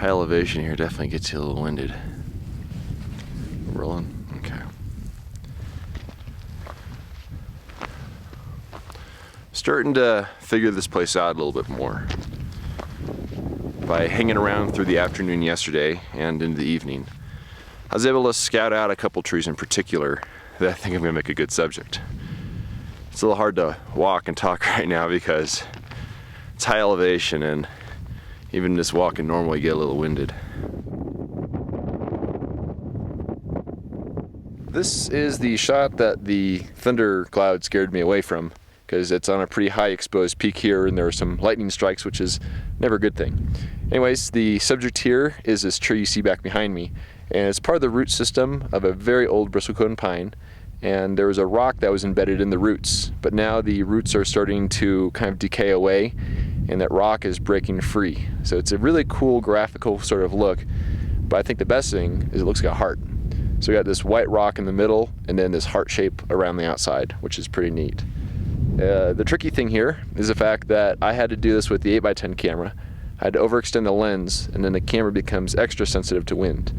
High elevation here definitely gets you a little winded. Rolling, okay. Starting to figure this place out a little bit more. By hanging around through the afternoon yesterday and into the evening, I was able to scout out a couple trees in particular that I think I'm gonna make a good subject. It's a little hard to walk and talk right now because it's high elevation, and even just walking normally you get a little winded. This is the shot that the thunder cloud scared me away from, because it's on a pretty high exposed peak here and there are some lightning strikes, which is never a good thing. Anyways, the subject here is this tree you see back behind me, and it's part of the root system of a very old bristlecone pine, and there was a rock that was embedded in the roots, but now the roots are starting to kind of decay away and that rock is breaking free. So it's a really cool graphical sort of look, but I think the best thing is it looks like a heart. So we got this white rock in the middle and then this heart shape around the outside, which is pretty neat. The tricky thing here is the fact that I had to do this with the 8x10 camera. I had to overextend the lens, and then the camera becomes extra sensitive to wind.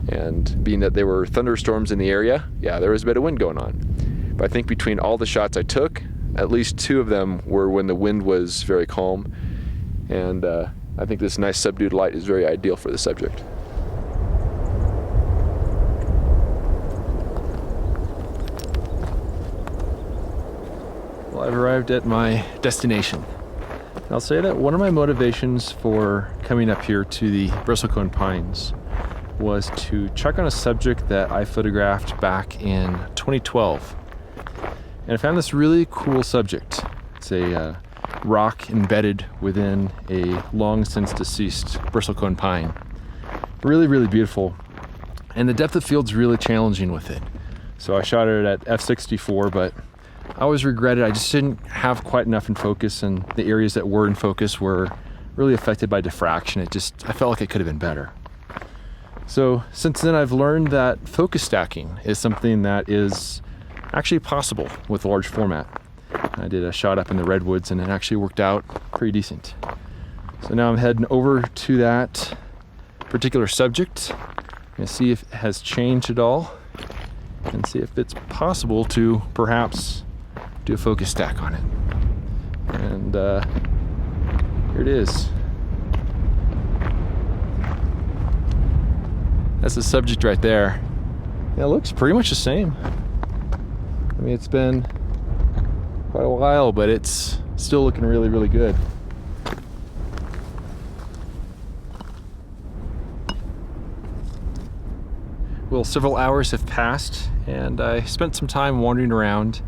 And being that there were thunderstorms in the area, yeah, there was a bit of wind going on. But I think between all the shots I took, at least 2 of them were when the wind was very calm. And I think this nice subdued light is very ideal for the subject. Well, I've arrived at my destination. I'll say that one of my motivations for coming up here to the bristlecone pines was to check on a subject that I photographed back in 2012. And I found this really cool subject. It's a rock embedded within a long since deceased bristlecone pine. Really, really beautiful. And the depth of field's really challenging with it. So I shot it at f/64, but I always regretted I just didn't have quite enough in focus, and the areas that were in focus were really affected by diffraction. I felt like it could have been better. So since then I've learned that focus stacking is something that is actually possible with large format. I did a shot up in the redwoods and it actually worked out pretty decent. So now I'm heading over to that particular subject and see if it has changed at all and see if it's possible to perhaps do a focus stack on it. And here it is. That's the subject right there. Yeah, it looks pretty much the same. I mean, it's been quite a while, but it's still looking really, really good. Well, several hours have passed, and I spent some time wandering around.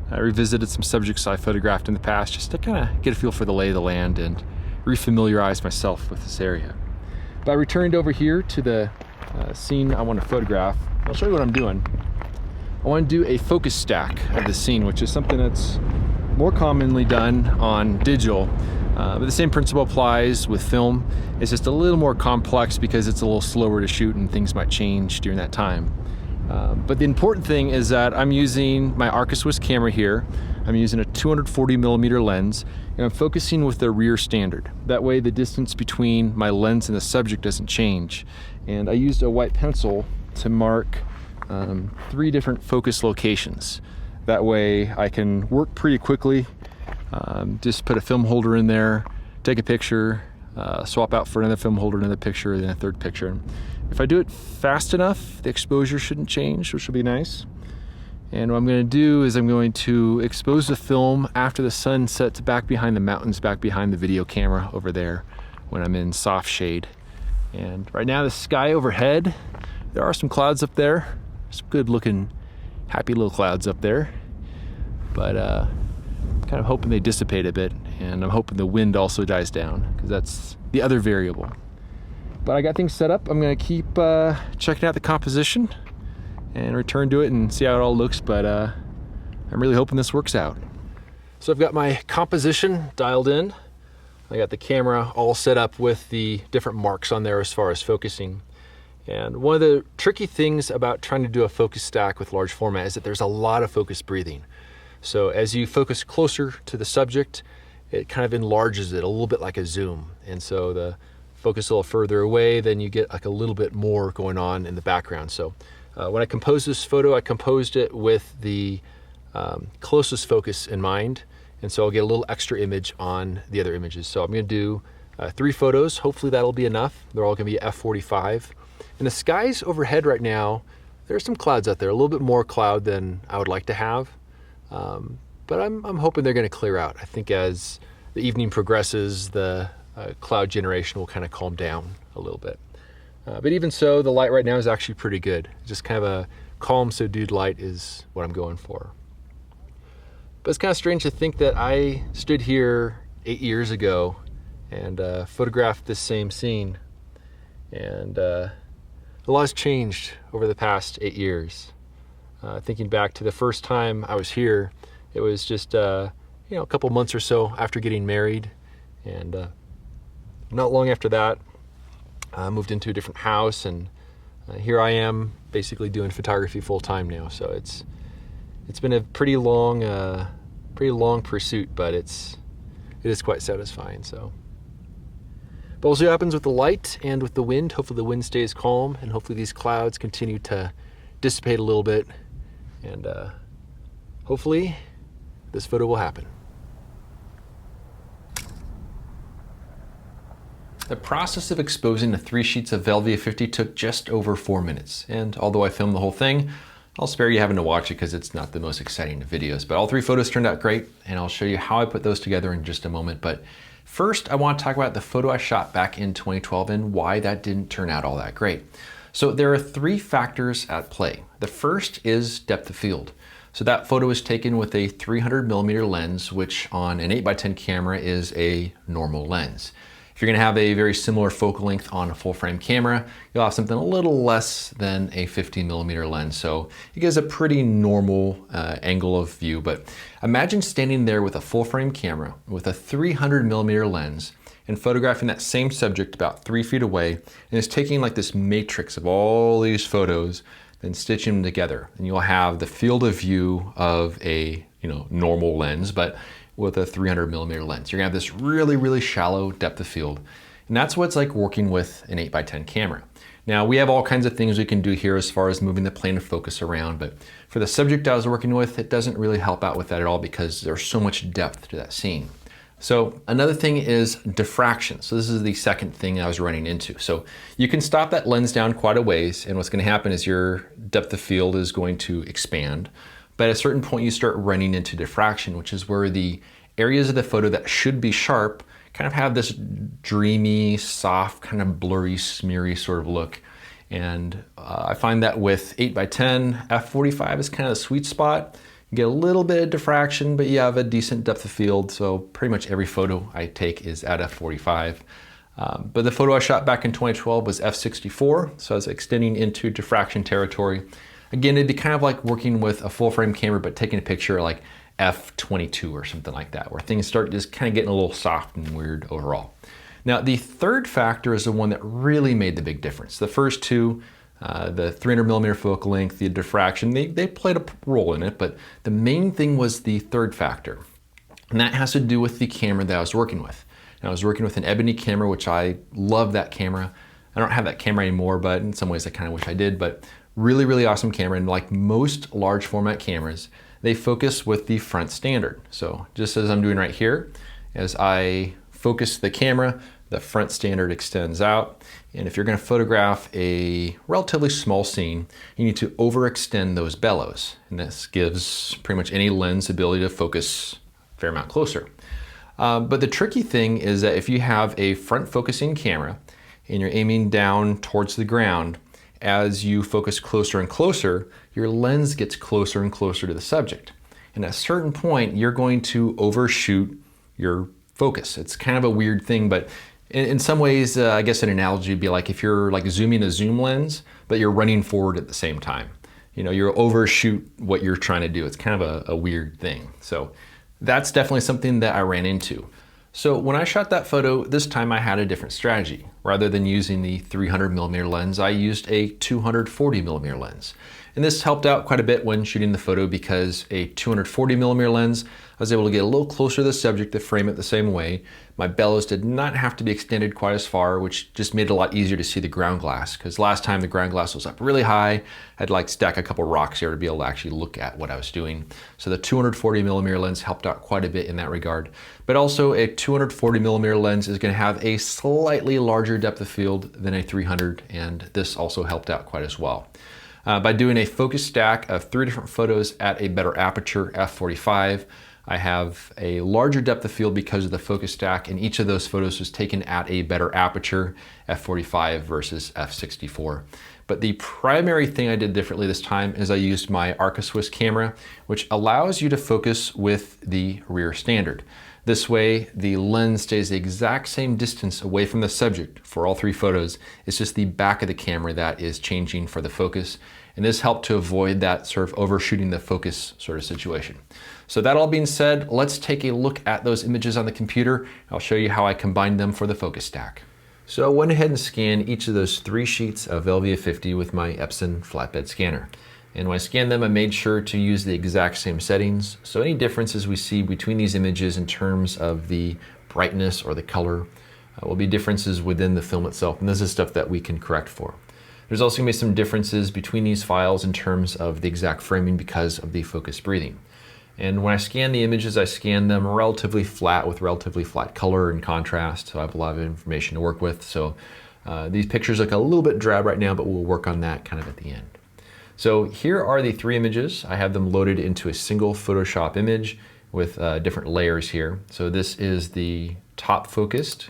I revisited some subjects I photographed in the past just to kind of get a feel for the lay of the land and refamiliarize myself with this area. But I returned over here to the scene I want to photograph. I'll show you what I'm doing. I want to do a focus stack of the scene, which is something that's more commonly done on digital, but the same principle applies with film. It's just a little more complex because it's a little slower to shoot and things might change during that time. But the important thing is that I'm using my Arca Swiss camera here. I'm using a 240mm lens, and I'm focusing with the rear standard. That way the distance between my lens and the subject doesn't change. And I used a white pencil to mark 3 different focus locations. That way I can work pretty quickly. Just put a film holder in there, take a picture, swap out for another film holder, another picture, then a third picture. If I do it fast enough, the exposure shouldn't change, which will be nice. And what I'm going to do is I'm going to expose the film after the sun sets back behind the mountains, back behind the video camera over there when I'm in soft shade. And right now the sky overhead, there are some clouds up there. Some good looking, happy little clouds up there. But kind of hoping they dissipate a bit, and I'm hoping the wind also dies down, because that's the other variable. But I got things set up. I'm gonna keep checking out the composition and return to it and see how it all looks, but I'm really hoping this works out. So I've got my composition dialed in. I got the camera all set up with the different marks on there as far as focusing. And one of the tricky things about trying to do a focus stack with large format is that there's a lot of focus breathing. So as you focus closer to the subject, it kind of enlarges it a little bit like a zoom. And so the focus a little further away, then you get like a little bit more going on in the background. So when I composed this photo, I composed it with the closest focus in mind. And so I'll get a little extra image on the other images. So I'm gonna do 3 photos. Hopefully that'll be enough. They're all gonna be f/45. And the skies overhead right now, there's some clouds out there, a little bit more cloud than I would like to have. But I'm hoping they're gonna clear out. I think as the evening progresses, the cloud generation will kind of calm down a little bit. But even so, the light right now is actually pretty good. Just kind of a calm, subdued light is what I'm going for. But it's kind of strange to think that I stood here 8 years ago and photographed this same scene. And a lot has changed over the past 8 years. Thinking back to the first time I was here, it was just a couple months or so after getting married. And not long after that, I moved into a different house, and here I am basically doing photography full time now. So it's been a pretty long pursuit, but it is quite satisfying. So, but we'll see what happens with the light and with the wind. Hopefully the wind stays calm, and hopefully these clouds continue to dissipate a little bit, and hopefully this photo will happen. The process of exposing the 3 sheets of Velvia 50 took just over 4 minutes, and although I filmed the whole thing, I'll spare you having to watch it because it's not the most exciting of videos. But all 3 photos turned out great, and I'll show you how I put those together in just a moment. But first, I want to talk about the photo I shot back in 2012 and why that didn't turn out all that great. So there are 3 factors at play. The first is depth of field. So that photo was taken with a 300mm lens, which on an 8x10 camera is a normal lens. If you're gonna have a very similar focal length on a full frame camera, you'll have something a little less than a 50mm lens. So it gives a pretty normal angle of view. But imagine standing there with a full frame camera with a 300mm lens and photographing that same subject about 3 feet away, and it's taking like this matrix of all these photos, then stitching them together. And you'll have the field of view of a normal lens, but with a 300mm lens. You're gonna have this really, really shallow depth of field. And that's what it's like working with an 8x10 camera. Now, we have all kinds of things we can do here as far as moving the plane of focus around, but for the subject I was working with, it doesn't really help out with that at all because there's so much depth to that scene. So another thing is diffraction. So this is the second thing I was running into. So you can stop that lens down quite a ways, and what's gonna happen is your depth of field is going to expand. But at a certain point, you start running into diffraction, which is where the areas of the photo that should be sharp kind of have this dreamy, soft, kind of blurry, smeary sort of look. And I find that with 8x10, f/45 is kind of the sweet spot. You get a little bit of diffraction, but you have a decent depth of field. So pretty much every photo I take is at f/45. But the photo I shot back in 2012 was f/64. So I was extending into diffraction territory. Again, it'd be kind of like working with a full frame camera, but taking a picture like f/22 or something like that, where things start just kind of getting a little soft and weird overall. Now, the third factor is the one that really made the big difference. The first 2, the 300mm focal length, the diffraction, they played a role in it, but the main thing was the third factor. And that has to do with the camera that I was working with. And I was working with an Ebony camera, which I love that camera. I don't have that camera anymore, but in some ways I kind of wish I did, but really, really awesome camera. And like most large format cameras, they focus with the front standard. So just as I'm doing right here, as I focus the camera, the front standard extends out. And if you're gonna photograph a relatively small scene, you need to overextend those bellows. And this gives pretty much any lens the ability to focus a fair amount closer. But the tricky thing is that if you have a front focusing camera and you're aiming down towards the ground, as you focus closer and closer, your lens gets closer and closer to the subject. And at a certain point, you're going to overshoot your focus. It's kind of a weird thing, but in some ways, I guess an analogy would be like if you're like zooming a zoom lens, but you're running forward at the same time. You're overshoot what you're trying to do. It's kind of a weird thing. So that's definitely something that I ran into. So when I shot that photo, this time I had a different strategy. Rather than using the 300mm lens, I used a 240mm lens. And this helped out quite a bit when shooting the photo because a 240mm lens, I was able to get a little closer to the subject to frame it the same way. My bellows did not have to be extended quite as far, which just made it a lot easier to see the ground glass, because last time the ground glass was up really high. I'd like stack a couple rocks here to be able to actually look at what I was doing. So the 240mm lens helped out quite a bit in that regard. But also a 240mm lens is going to have a slightly larger depth of field than a 300, and this also helped out quite as well. By doing a focus stack of 3 different photos at a better aperture, f45, I have a larger depth of field because of the focus stack, and each of those photos was taken at a better aperture, f45 versus f64. But the primary thing I did differently this time is I used my Arca Swiss camera, which allows you to focus with the rear standard. This way, the lens stays the exact same distance away from the subject for all 3 photos. It's just the back of the camera that is changing for the focus. And this helped to avoid that sort of overshooting the focus sort of situation. So that all being said, let's take a look at those images on the computer. I'll show you how I combined them for the focus stack. So I went ahead and scanned each of those 3 sheets of LVA50 with my Epson flatbed scanner. And when I scanned them, I made sure to use the exact same settings. So any differences we see between these images in terms of the brightness or the color will be differences within the film itself. And this is stuff that we can correct for. There's also gonna be some differences between these files in terms of the exact framing because of the focus breathing. And when I scan the images, I scan them relatively flat with relatively flat color and contrast. So I have a lot of information to work with. So these pictures look a little bit drab right now, but we'll work on that kind of at the end. So here are the 3 images. I have them loaded into a single Photoshop image with different layers here. So this is the top focused,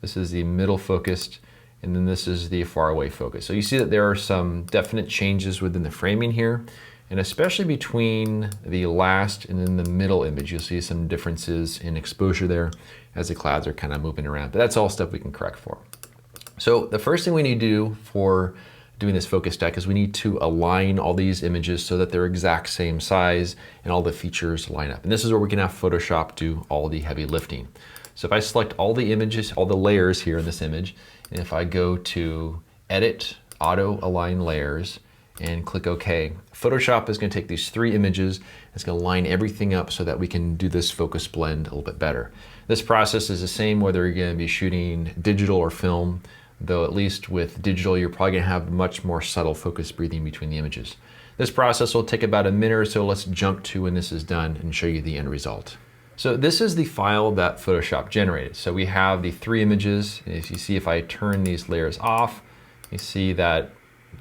this is the middle focused, and then this is the far away focus. So you see that there are some definite changes within the framing here, and especially between the last and then the middle image, you'll see some differences in exposure there as the clouds are kind of moving around. But that's all stuff we can correct for. So the first thing we need to do for doing this focus stack is we need to align all these images so that they're exact same size and all the features line up. And this is where we can have Photoshop do all the heavy lifting. So if I select all the images, all the layers here in this image, and if I go to Edit, Auto Align Layers, and click OK, Photoshop is going to take these 3 images, it's going to line everything up so that we can do this focus blend a little bit better. This process is the same whether you're going to be shooting digital or film, though at least with digital, you're probably gonna have much more subtle focus breathing between the images. This process will take about a minute or so. Let's jump to when this is done and show you the end result. So this is the file that Photoshop generated. So we have the 3 images. As you see, if I turn these layers off, you see that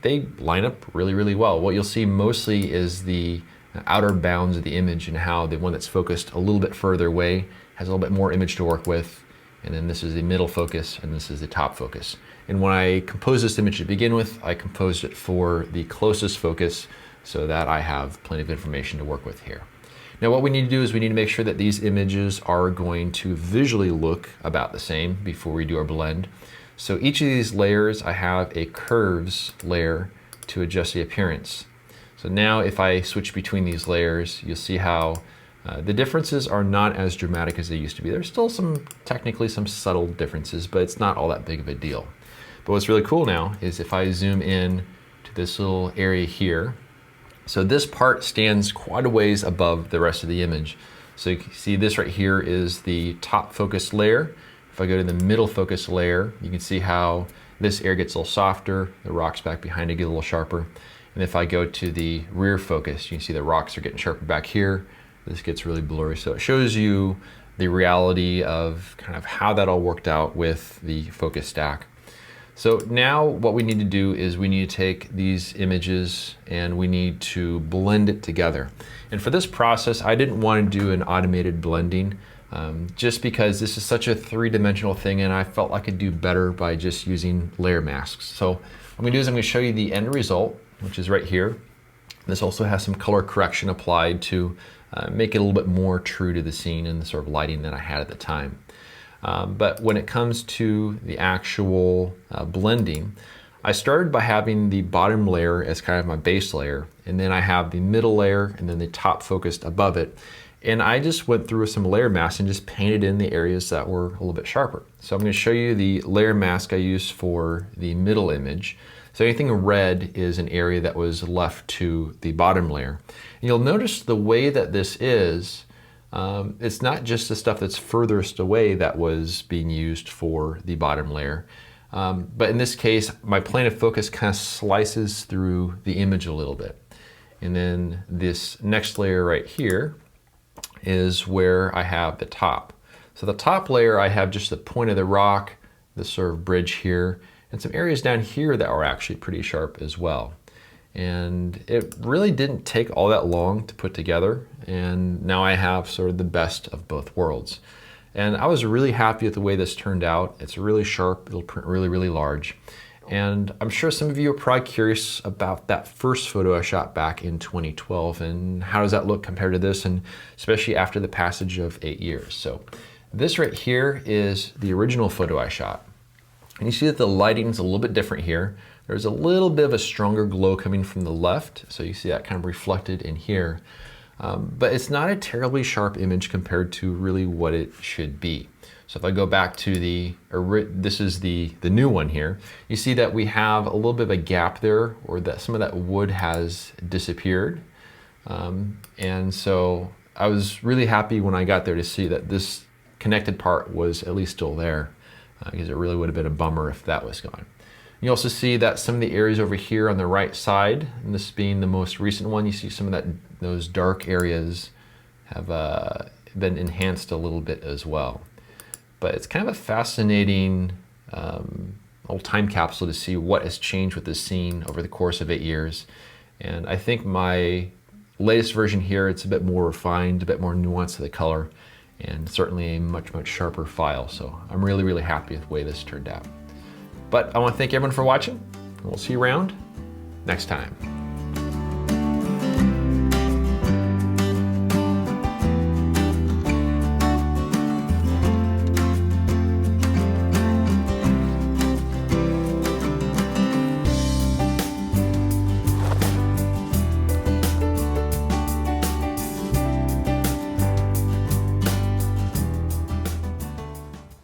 they line up really, really well. What you'll see mostly is the outer bounds of the image and how the one that's focused a little bit further away has a little bit more image to work with. And then this is the middle focus, and this is the top focus. And when I composed this image to begin with, I composed it for the closest focus so that I have plenty of information to work with here. Now what we need to do is we need to make sure that these images are going to visually look about the same before we do our blend. So each of these layers, I have a curves layer to adjust the appearance. So now if I switch between these layers, you'll see how the differences are not as dramatic as they used to be. There's still technically some subtle differences, but it's not all that big of a deal. But what's really cool now is if I zoom in to this little area here, so this part stands quite a ways above the rest of the image. So you can see this right here is the top focus layer. If I go to the middle focus layer, you can see how this area gets a little softer, the rocks back behind it get a little sharper. And if I go to the rear focus, you can see the rocks are getting sharper back here. This gets really blurry. So it shows you the reality of kind of how that all worked out with the focus stack. So now what we need to do is we need to take these images and we need to blend it together. And for this process, I didn't want to do an automated blending just because this is such a 3-dimensional thing and I felt I could do better by just using layer masks. So what I'm going to do is I'm going to show you the end result, which is right here. This also has some color correction applied to make it a little bit more true to the scene and the sort of lighting that I had at the time. But when it comes to the actual blending, I started by having the bottom layer as kind of my base layer, and then I have the middle layer and then the top focused above it. And I just went through some layer mask and just painted in the areas that were a little bit sharper. So I'm going to show you the layer mask I used for the middle image. So anything red is an area that was left to the bottom layer. And you'll notice the way that this is, it's not just the stuff that's furthest away that was being used for the bottom layer. But in this case, my plane of focus kind of slices through the image a little bit. And then this next layer right here is where I have the top. So the top layer, I have just the point of the rock, this sort of bridge here, and some areas down here that are actually pretty sharp as well. And it really didn't take all that long to put together, and now I have sort of the best of both worlds. And I was really happy with the way this turned out. It's really sharp, it'll print really, really large. And I'm sure some of you are probably curious about that first photo I shot back in 2012 and how does that look compared to this, and especially after the passage of 8 years. So this right here is the original photo I shot. And you see that the lighting's a little bit different here. There's a little bit of a stronger glow coming from the left, so you see that kind of reflected in here. But it's not a terribly sharp image compared to really what it should be. So if I go back to this is the new one here, you see that we have a little bit of a gap there, or that some of that wood has disappeared. And so I was really happy when I got there to see that this connected part was at least still there, because it really would have been a bummer if that was gone. You also see that some of the areas over here on the right side, and this being the most recent one, you see some of those dark areas have been enhanced a little bit as well. But it's kind of a fascinating old time capsule to see what has changed with this scene over the course of 8 years. And I think my latest version here, it's a bit more refined, a bit more nuanced to the color, and certainly a much, much sharper file. So I'm really, really happy with the way this turned out. But I want to thank everyone for watching, and we'll see you around next time.